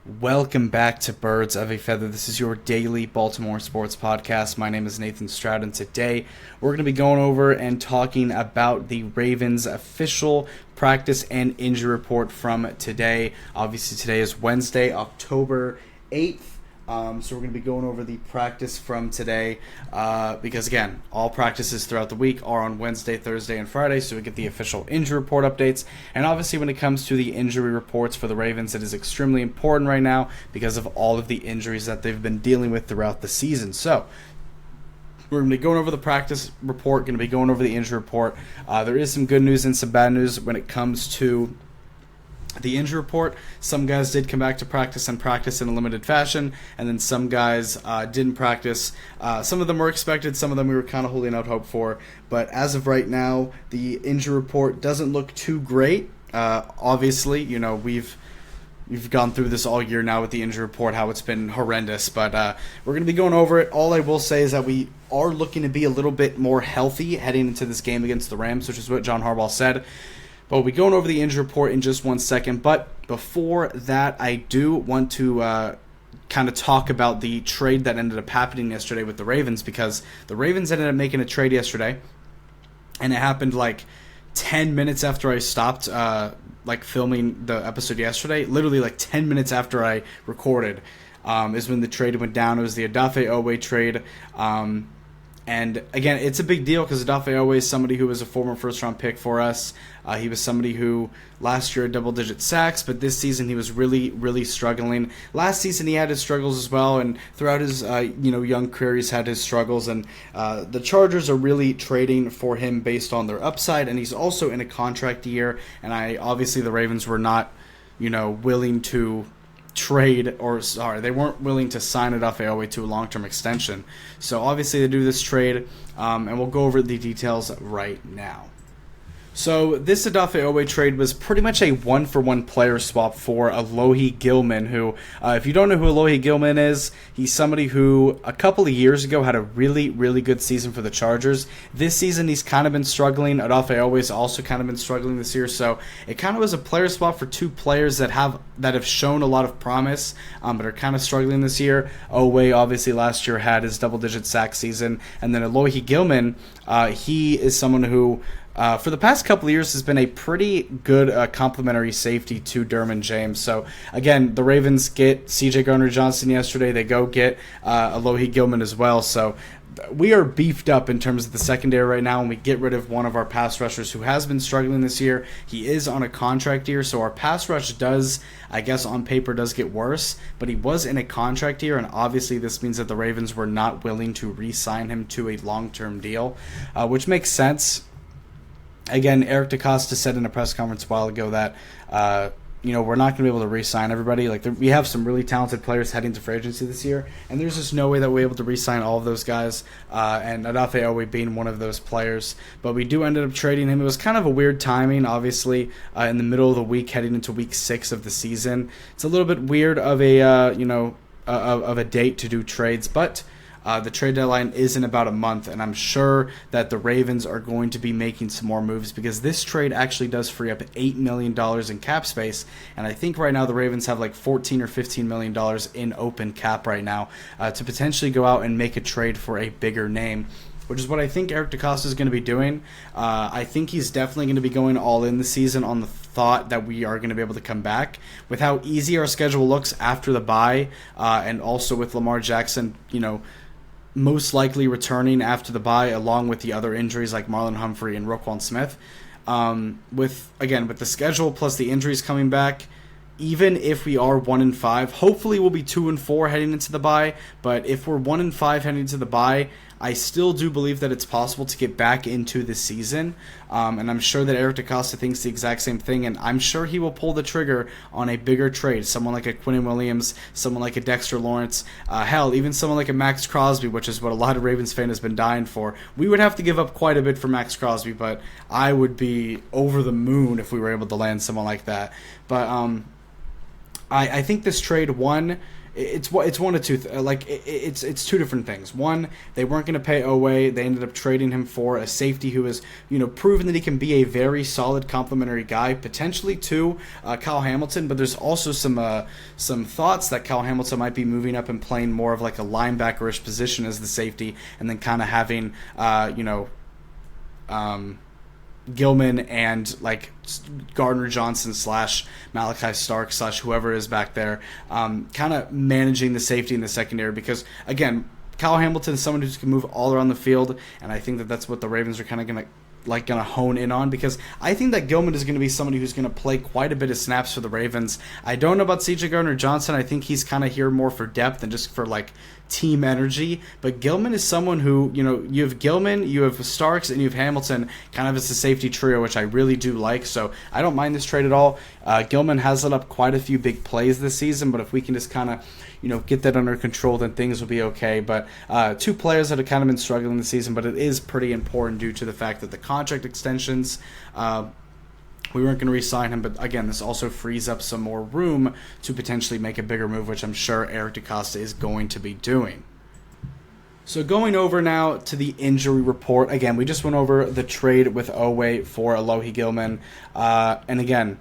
Welcome back to Birds of a Feather. This is your daily Baltimore sports podcast. My name is Nathan Stroud, and today we're going to be going over and talking about the Ravens' official practice and injury report from today. Obviously, today is Wednesday, October 8th. So we're going to be going over the practice from today because, again, all practices throughout the week are on Wednesday, Thursday, and Friday, so we get the official injury report updates. And obviously, when it comes to the injury reports for the Ravens, it is extremely important right now because of all of the injuries that they've been dealing with throughout the season. So we're going to be going over the practice report, going to be going over the injury report. There is some good news and some bad news when it comes to the injury report. Some guys did come back to practice and practice in a limited fashion, and then some guys didn't practice. Some of them were expected, some of them we were kind of holding out hope for. But as of right now, the injury report doesn't look too great. Obviously, we've gone through this all year now with the injury report, how it's been horrendous. But we're going to be going over it. All I will say is that we are looking to be a little bit more healthy heading into this game against the Rams, which is what John Harbaugh said. But we'll be going over the injury report in just 1 second. But before that, I do want to kind of talk about the trade that ended up happening yesterday with the Ravens, because the Ravens ended up making a trade yesterday, and it happened like 10 minutes after I stopped filming the episode yesterday. Literally like 10 minutes after I recorded is when the trade went down. It was the Odafe Oweh trade. And again, it's a big deal because Odafe Oweh is somebody who was a former first-round pick for us. He was somebody who last year had double-digit sacks, but this season he was really, really struggling. Last season he had his struggles as well, and throughout his young career he's had his struggles. And the Chargers are really trading for him based on their upside, and he's also in a contract year. And obviously the Ravens were not, willing to they weren't willing to sign Odafe Oweh to a long-term extension. So obviously they do this trade, and we'll go over the details right now. So this Odafe Oweh trade was pretty much a one-for-one player swap for Alohi Gilman, who, if you don't know who Alohi Gilman is, he's somebody who a couple of years ago had a really, really good season for the Chargers. This season he's kind of been struggling. Odafe Oweh's also kind of been struggling this year, so it kind of was a player swap for two players that have shown a lot of promise, but are kind of struggling this year. Oweh obviously last year had his double-digit sack season, and then Alohi Gilman, he is someone who for the past couple of years has been a pretty good complementary safety to Derwin James. So again, the Ravens get C.J. Gardner-Johnson yesterday. They go get Alohi Gilman as well. So we are beefed up in terms of the secondary right now, and we get rid of one of our pass rushers who has been struggling this year. He is on a contract year, so our pass rush does, I guess on paper, does get worse, but he was in a contract year, and obviously this means that the Ravens were not willing to re-sign him to a long-term deal, which makes sense. Again, Eric DeCosta said in a press conference a while ago that we're not going to be able to re-sign everybody. We have some really talented players heading to free agency this year, and there's just no way that we're able to re-sign all of those guys, and Odafe Oweh being one of those players. But we do end up trading him. It was kind of a weird timing, obviously, in the middle of the week heading into week 6 of the season. It's a little bit weird of a date to do trades, but the trade deadline is in about a month, and I'm sure that the Ravens are going to be making some more moves because this trade actually does free up $8 million in cap space, and I think right now the Ravens have like $14 or $15 million in open cap right now to potentially go out and make a trade for a bigger name, which is what I think Eric DeCosta is going to be doing. I think he's definitely going to be going all in this season on the thought that we are going to be able to come back. With how easy our schedule looks after the bye, and also with Lamar Jackson, most likely returning after the bye, along with the other injuries like Marlon Humphrey and Roquan Smith. With the schedule plus the injuries coming back, even if we are 1-5, hopefully we'll be 2-4 heading into the bye. But if we're 1-5 heading into the bye, I still do believe that it's possible to get back into the season. And I'm sure that Eric DeCosta thinks the exact same thing, and I'm sure he will pull the trigger on a bigger trade. Someone like a Quinnen Williams, someone like a Dexter Lawrence, hell, even someone like a Max Crosby, which is what a lot of Ravens fans has been dying for. We would have to give up quite a bit for Max Crosby, but I would be over the moon if we were able to land someone like that. But I think this trade, one, it's one of two. It's two different things. One, they weren't going to pay Oweh. They ended up trading him for a safety who has proven that he can be a very solid complementary guy. Potentially to Kyle Hamilton, but there's also some thoughts that Kyle Hamilton might be moving up and playing more of like a linebackerish position as the safety, and then kind of having Gilman and like Gardner Johnson / Malachi Stark / whoever is back there, kind of managing the safety in the secondary, because again, Kyle Hamilton is someone who can move all around the field, and I think that that's what the Ravens are kind of going to hone in on, because I think that Gilman is going to be somebody who's going to play quite a bit of snaps for the Ravens. I don't know about CJ Gardner Johnson. I think he's kind of here more for depth than just for like team energy, but Gilman is someone who, you have Gilman, you have Starks, and you have Hamilton kind of as a safety trio, which I really do like, so I don't mind this trade at all. Gilman has let up quite a few big plays this season, but if we can just kind of get that under control, then things will be okay. But two players that have kind of been struggling this season, but it is pretty important due to the fact that the contract extensions, we weren't going to re-sign him, but again, this also frees up some more room to potentially make a bigger move, which I'm sure Eric DeCosta is going to be doing. So going over now to the injury report. Again, we just went over the trade with Oweh for Alohi Gilman. And again,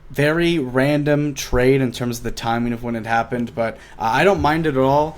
very random trade in terms of the timing of when it happened, but I don't mind it at all.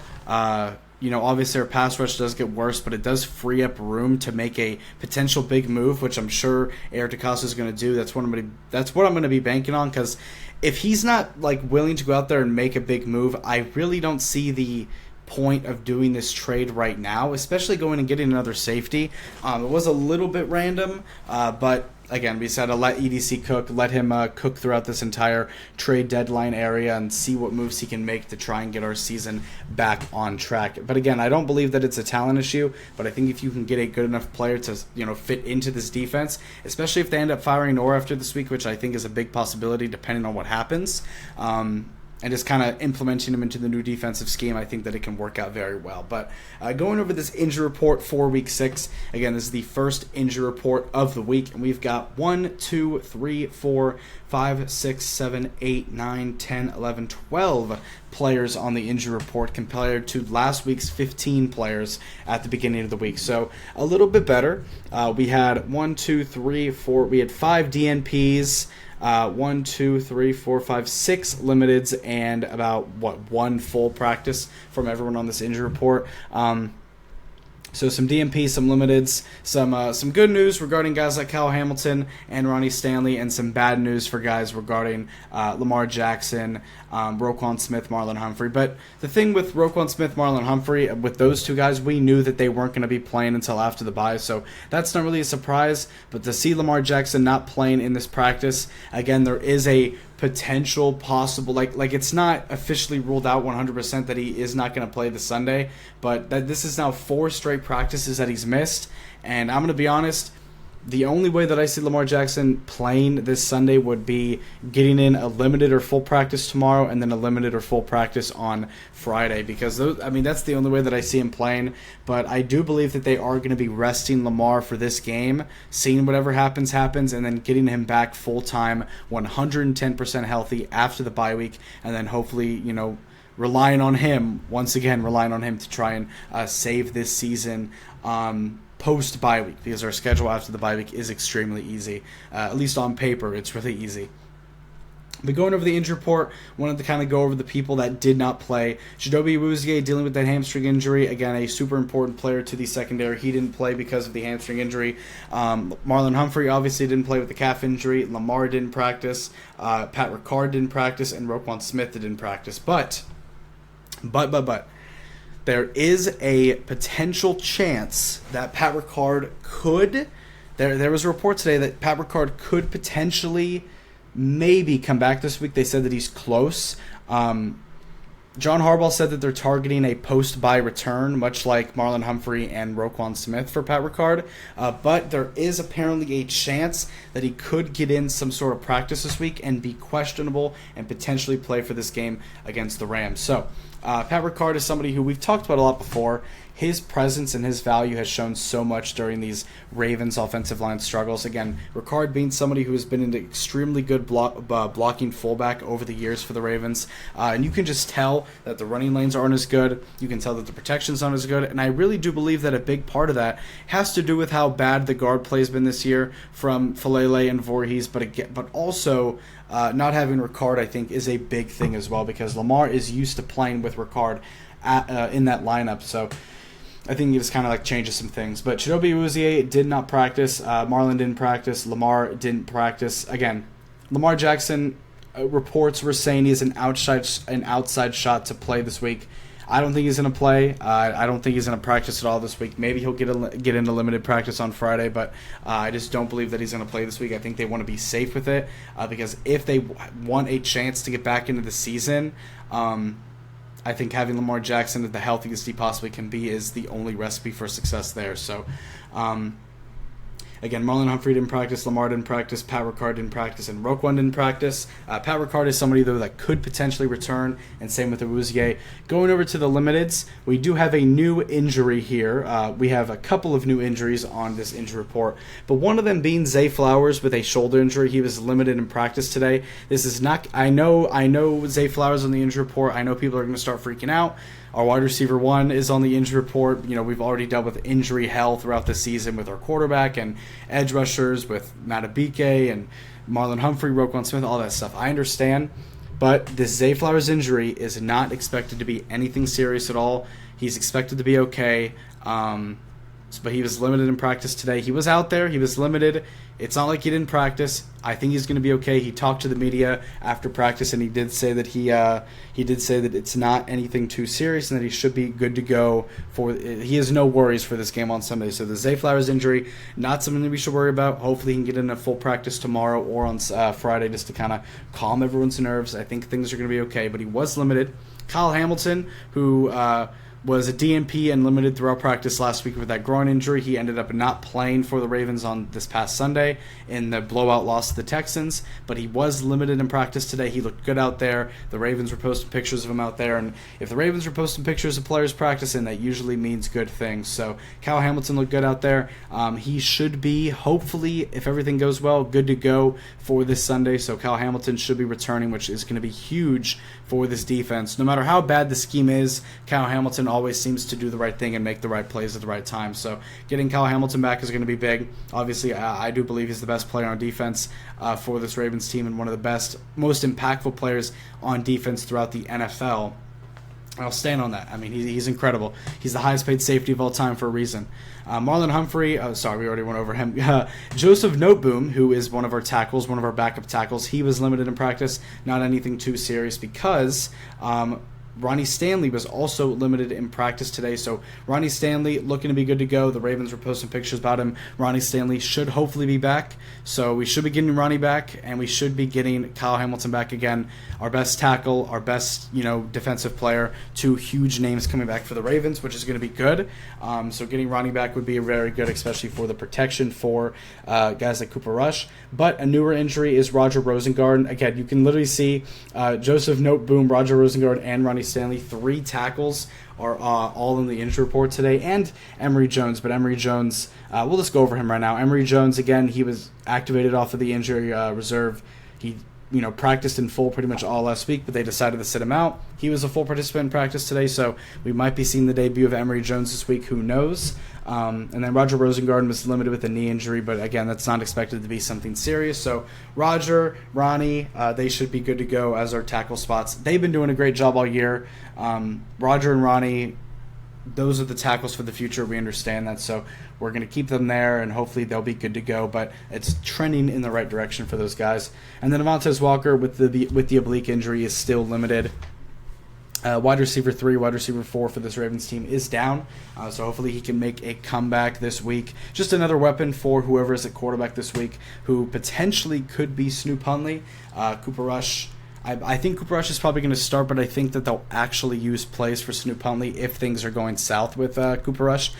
Obviously our pass rush does get worse, but it does free up room to make a potential big move, which I'm sure Eric DeCosta is going to do. That's what I'm going to be banking on, because if he's not like willing to go out there and make a big move, I really don't see the point of doing this trade right now, especially going and getting another safety. It was a little bit random, but again, we said to let EDC cook, let him cook throughout this entire trade deadline area and see what moves he can make to try and get our season back on track. But again, I don't believe that it's a talent issue, but I think if you can get a good enough player to fit into this defense, especially if they end up firing Nora after this week, which I think is a big possibility depending on what happens, and just kind of implementing him into the new defensive scheme, I think that it can work out very well. But going over this injury report for Week 6, again, this is the first injury report of the week, and we've got 1, 2, 3, 4, 5, 6, 7, 8, 9, 10, 11, 12 players on the injury report compared to last week's 15 players at the beginning of the week. So a little bit better. We had 1, 2, 3, 4, we had 5 DNPs, 1, 2, 3, 4, 5, 6 limiteds, and about one full practice from everyone on this injury report. So some DNP, some limiteds, some good news regarding guys like Kyle Hamilton and Ronnie Stanley, and some bad news for guys regarding Lamar Jackson, Roquan Smith, Marlon Humphrey. But the thing with Roquan Smith, Marlon Humphrey, with those two guys, we knew that they weren't going to be playing until after the bye, so that's not really a surprise. But to see Lamar Jackson not playing in this practice, again, there is a potential possible, like it's not officially ruled out 100% that he is not going to play this Sunday, but that this is now 4 straight practices that he's missed. And I'm going to be honest, the only way that I see Lamar Jackson playing this Sunday would be getting in a limited or full practice tomorrow and then a limited or full practice on Friday, because that's the only way that I see him playing. But I do believe that they are going to be resting Lamar for this game, seeing whatever happens, and then getting him back full-time, 110% healthy after the bye week, and then hopefully, relying on him to try and save this season post-bye week, because our schedule after the bye week is extremely easy. At least on paper, it's really easy. But going over the injury report, wanted to kind of go over the people that did not play. Chidobe Awuzie dealing with that hamstring injury. Again, a super important player to the secondary. He didn't play because of the hamstring injury. Marlon Humphrey obviously didn't play with the calf injury. Lamar didn't practice. Pat Ricard didn't practice. And Roquan Smith didn't practice. But there is a potential chance that Pat Ricard could. There was a report today that Pat Ricard could potentially maybe come back this week. They said that he's close. John Harbaugh said that they're targeting a post-bye return, much like Marlon Humphrey and Roquan Smith for Pat Ricard. But there is apparently a chance that he could get in some sort of practice this week and be questionable and potentially play for this game against the Rams. So Pat Ricard is somebody who we've talked about a lot before. his presence and his value has shown so much during these Ravens offensive line struggles. Again, Ricard being somebody who has been an extremely good blocking fullback over the years for the Ravens, and you can just tell that the running lanes aren't as good. You can tell that the protections aren't as good, and I really do believe that a big part of that has to do with how bad the guard play has been this year from Falele and Voorhees, but also not having Ricard, I think, is a big thing as well, because Lamar is used to playing with Ricard in that lineup. So I think it just kind of like changes some things. But Chidobe Awuzie did not practice. Marlon didn't practice. Lamar didn't practice. Again, Lamar Jackson, reports were saying he has an outside shot to play this week. I don't think he's going to play. I don't think he's going to practice at all this week. Maybe he'll get into limited practice on Friday, but I just don't believe that he's going to play this week. I think they want to be safe with it because if they want a chance to get back into the season, I think having Lamar Jackson at the healthiest he possibly can be is the only recipe for success there. So, again, Marlon Humphrey didn't practice, Lamar didn't practice, Pat Ricard didn't practice, and Roquan didn't practice. Pat Ricard is somebody, though, that could potentially return, and same with Awuzie. Going over to the limiteds, we do have a new injury here. We have a couple of new injuries on this injury report, but one of them being Zay Flowers with a shoulder injury. He was limited in practice today. This is not. I know Zay Flowers on the injury report. I know people are going to start freaking out. Our wide receiver 1 is on the injury report. You know, we've already dealt with injury hell throughout the season with our quarterback and edge rushers, with Matabike and Marlon Humphrey, Roquan Smith, all that stuff. I understand, but this Zay Flowers injury is not expected to be anything serious at all. He's expected to be okay, but he was limited in practice today. He was out there. He was limited. It's not like he didn't practice. I think he's going to be okay. He talked to the media after practice, and he did say that he did say that it's not anything too serious and that he should be good to go for. He has no worries for this game on Sunday. So the Zay Flowers injury, not something that we should worry about. Hopefully he can get in a full practice tomorrow or on Friday just to kind of calm everyone's nerves. I think things are going to be okay, but he was limited. Kyle Hamilton, who was a DNP and limited throughout practice last week with that groin injury. He ended up not playing for the Ravens on this past Sunday in the blowout loss to the Texans, but he was limited in practice today. He looked good out there. The Ravens were posting pictures of him out there, and if the Ravens were posting pictures of players practicing, that usually means good things. So Kyle Hamilton looked good out there. He should be, hopefully, if everything goes well, good to go for this Sunday. So Kyle Hamilton should be returning, which is going to be huge for this defense. No matter how bad the scheme is, Kyle Hamilton always seems to do the right thing and make the right plays at the right time. So getting Kyle Hamilton back is going to be big. Obviously, I do believe he's the best player on defense for this Ravens team and one of the best, most impactful players on defense throughout the NFL. I'll stand on that. I mean, he's incredible. He's the highest paid safety of all time for a reason. Marlon Humphrey, sorry, we already went over him. Joseph Noteboom, who is one of our tackles, one of our backup tackles, he was limited in practice. Not anything too serious because Ronnie Stanley was also limited in practice today. So Ronnie Stanley looking to be good to go. The Ravens were posting pictures about him. Ronnie Stanley should hopefully be back. So we should be getting Ronnie back, and we should be getting Kyle Hamilton back again. Our best tackle, our best defensive player. 2 huge names coming back for the Ravens, which is going to be good. So getting Ronnie back would be very good, especially for the protection for guys like Cooper Rush. But a newer injury is Roger Rosengard. Again, you can literally see Joseph Noteboom, Roger Rosengard, and Ronnie Stanley. 3 tackles are all in the injury report today, and Emory Jones. But Emory Jones, we'll just go over him right now. Emory Jones, again, he was activated off of the injury reserve. He practiced in full pretty much all last week, but they decided to sit him out. He was a full participant in practice today, so we might be seeing the debut of Emory Jones this week. Who knows? And then Roger Rosengard was limited with a knee injury, but again, that's not expected to be something serious. So Roger, Ronnie, they should be good to go as our tackle spots. They've been doing a great job all year. Roger and Ronnie, those are the tackles for the future. We understand that, so we're going to keep them there, and hopefully they'll be good to go. But it's trending in the right direction for those guys. And then Avantez Walker with the oblique injury is still limited. Wide receiver 3, wide receiver 4 for this Ravens team is down, so hopefully he can make a comeback this week. Just another weapon for whoever is at quarterback this week, who potentially could be Snoop Huntley. Cooper Rush. I think Cooper Rush is probably going to start, but I think that they'll actually use plays for Snoop Huntley if things are going south with Cooper Rush.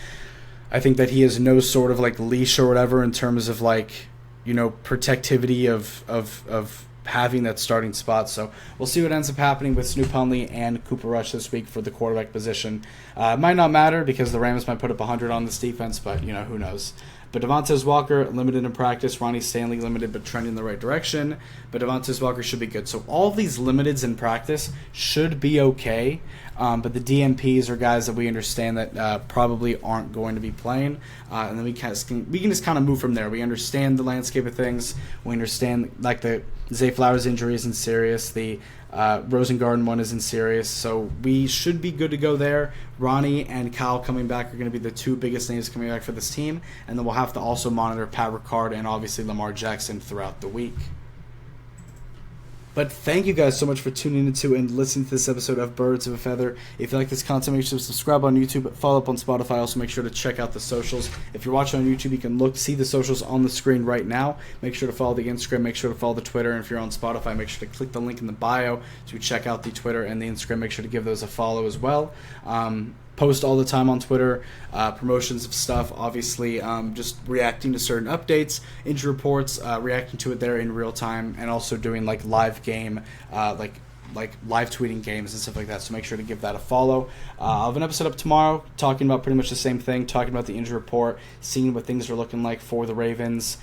I think that he has no sort of leash or whatever in terms of protectivity of having that starting spot. So we'll see what ends up happening with Snoop Huntley and Cooper Rush this week for the quarterback position. It might not matter because the Rams might put up 100 on this defense, but who knows. But Devontae Walker, limited in practice. Ronnie Stanley, limited but trending in the right direction. But Devontae Walker should be good. So all of these limiteds in practice should be okay. But the DMPs are guys that we understand that probably aren't going to be playing. And then we can just kind of move from there. We understand the landscape of things. We understand, like, the Zay Flowers injury isn't serious. The Rosengarten one isn't serious. So we should be good to go there. Ronnie and Kyle coming back are going to be the two biggest names coming back for this team. And then we'll have to also monitor Pat Ricard and obviously Lamar Jackson throughout the week. But thank you guys so much for tuning into and listening to this episode of Birds of a Feather. If you like this content, make sure to subscribe on YouTube, follow up on Spotify. Also, make sure to check out the socials. If you're watching on YouTube, you can see the socials on the screen right now. Make sure to follow the Instagram. Make sure to follow the Twitter. And if you're on Spotify, make sure to click the link in the bio to check out the Twitter and the Instagram. Make sure to give those a follow as well. Post all the time on Twitter, promotions of stuff, obviously just reacting to certain updates, injury reports, reacting to it there in real time, and also doing like live game, like live tweeting games and stuff like that. So make sure to give that a follow. I'll have an episode up tomorrow talking about pretty much the same thing, talking about the injury report, seeing what things are looking like for the Ravens,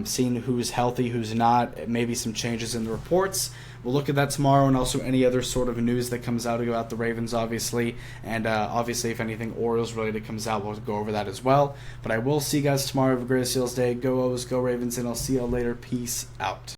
seeing who's healthy, who's not, maybe some changes in the reports. We'll look at that tomorrow, and also any other sort of news that comes out about the Ravens, obviously. And obviously, if anything Orioles-related comes out, we'll go over that as well. But I will see you guys tomorrow. Have a great Seals day. Go O's, go Ravens, and I'll see you all later. Peace out.